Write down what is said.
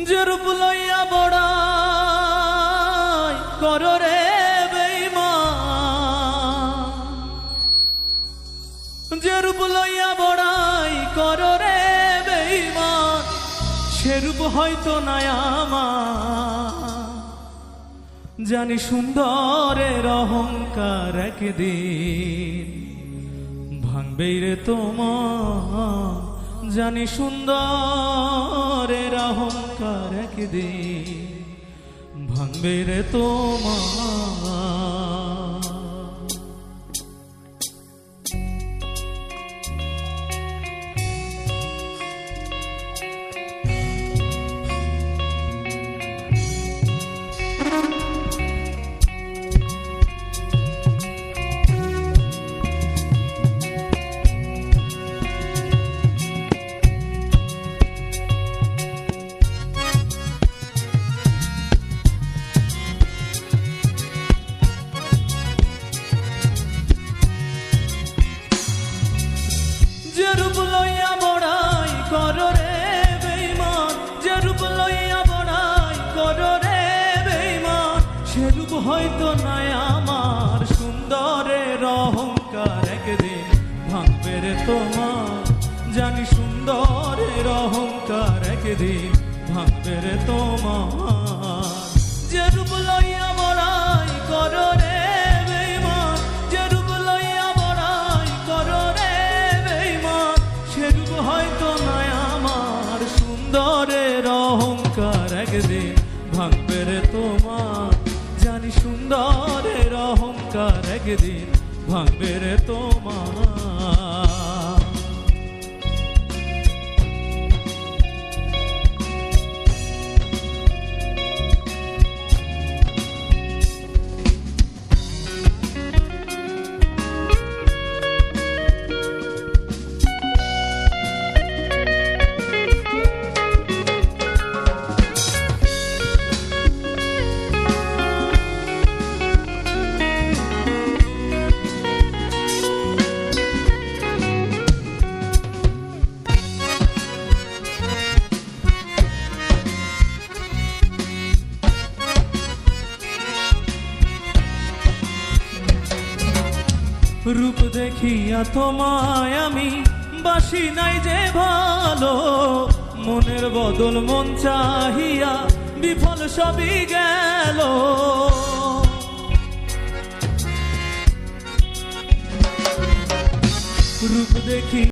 যে রূপ লইয়া বড়াই কর রে বেঈমান, যে রূপ লইয়া বড়াই কর রে বেঈমান, সে রূপ হয়তো নাই আমার। জানি সুন্দরের অহংকার একদিন ভাঙবেই রে তোমার, জানি সুন্দরের অহংকার একদিন ভাঙবে রে তোমার। যে রূপ লইয়া বড়াই কর রে বেঈমান, যে রূপ লইয়া বড়াই কর রে বেঈমান, সে রূপ হয়তো নাই আমার। সুন্দরের অহংকার একদিন ভাঙবে রে তোমার, জানি সুন্দরের অহংকার একদিন ভাঙবে রে তোমার। যে রূপ লইয়া বড়াই কর রে বেঈমান, যে রূপ লইয়া বড়াই কর রে বেঈমান, সে রূপ হয়তো নাই আমার। সুন্দরের অহংকার একদিন ভাঙবে রে তোমার, জানি সুন্দরের অহংকার একদিন ভাঙবে রে তোমার। রূপ দেখিয়া তোমায় আমি বাসি নাই যে ভালো, মনের বদল মন চাহিয়া বিফল সবই গেল। রূপ দেখি